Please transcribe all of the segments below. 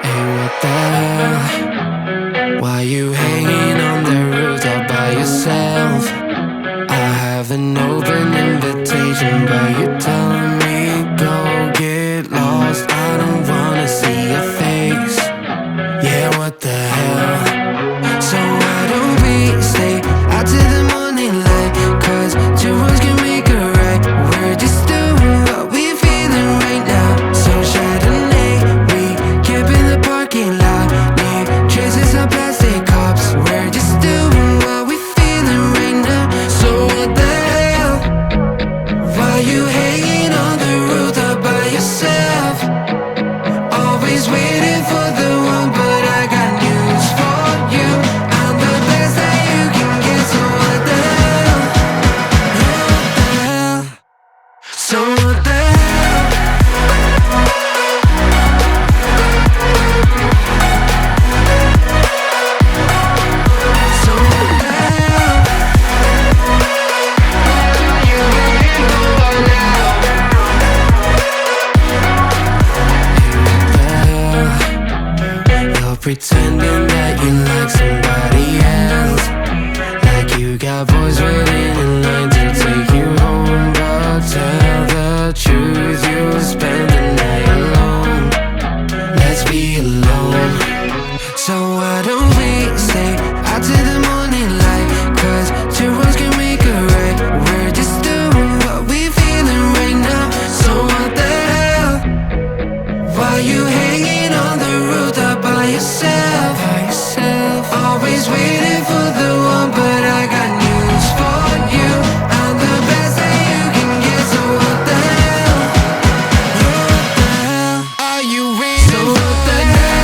Hey, what the hell? Why you hanging on the rooftop by yourself? I have an open invitation, but you're telling me go get lost. I don't wanna see your face. Yeah, what the hell? So why don't we stay out till the morning light? 'Cause two wrongs can make a right. We're just doing what we're feeling right now. So Chardonnay, we camp in the parking lot. Leave traces of plastic cups. We're just doing what we're feeling right now. So what the hell? Why you hanging on the rooftop by yourself? Always waiting for the one, but I got news for you. I'm the best that you can get. So what the hell? Yeah, what the hell? So what the hell? So what the hell? You ain't going now. You're pretending that you like somebody else, like you got boys waiting in line to take you home. But tell the truth, you'll spend the night alone. Let's be alone. So why don't we stay out till the morning light? 'Cause two wrongs can make a right. We're just doing what we're feeling right now. So what the hell? Why you hanging on the rooftop by yourself? Always waiting for the one, but I got news for you. I'm the best that you can get. So what the hell? What the hell? Are you waiting for the hell?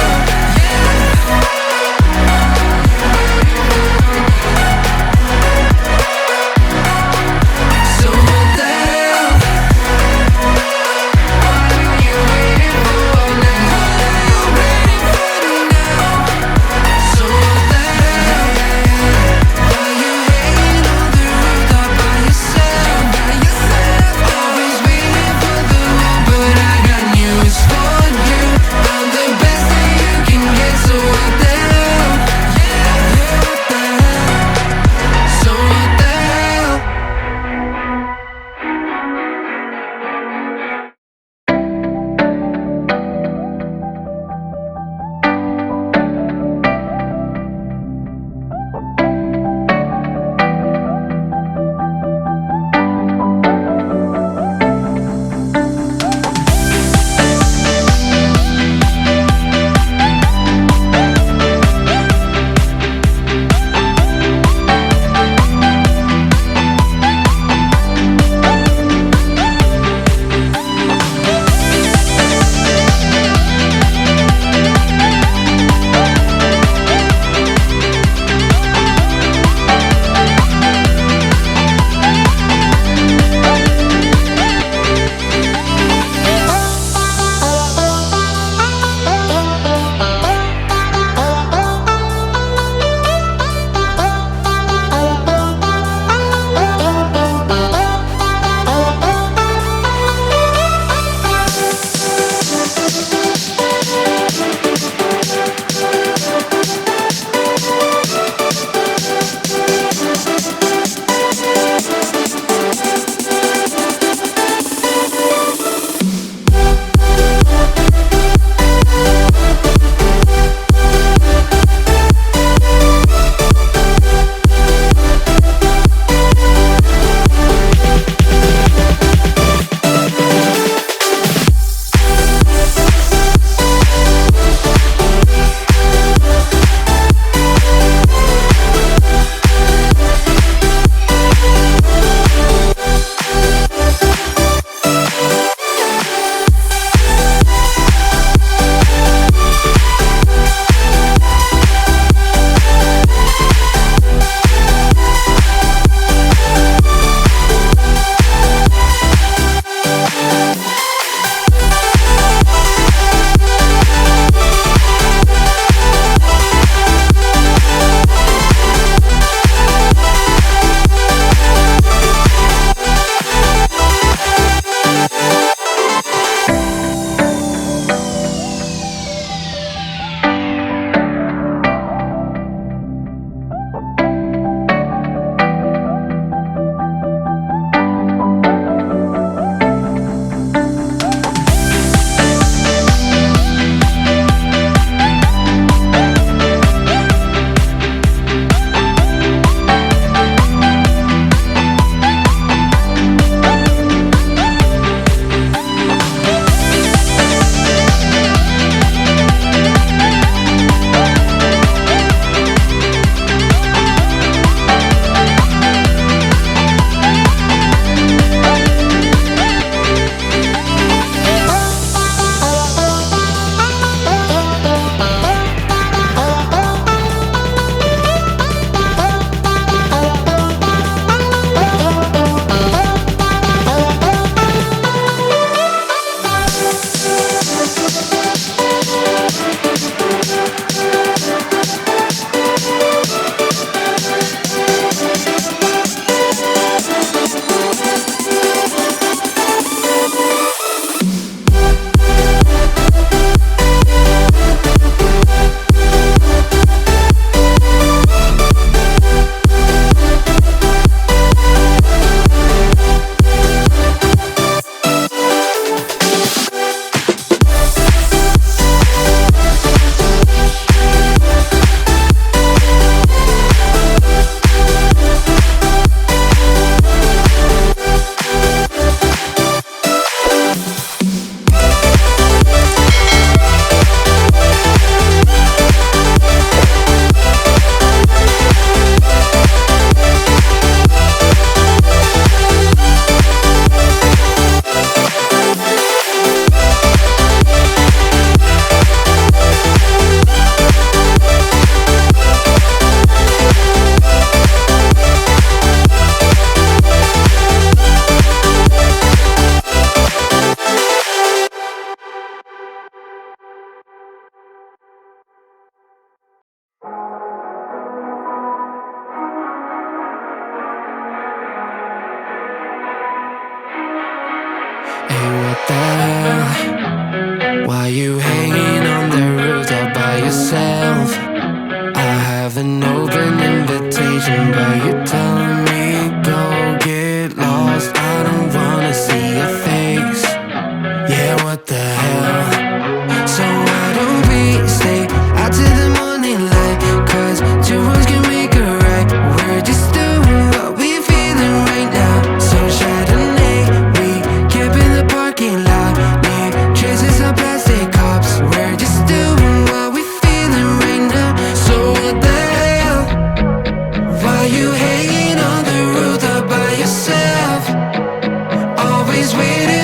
always waiting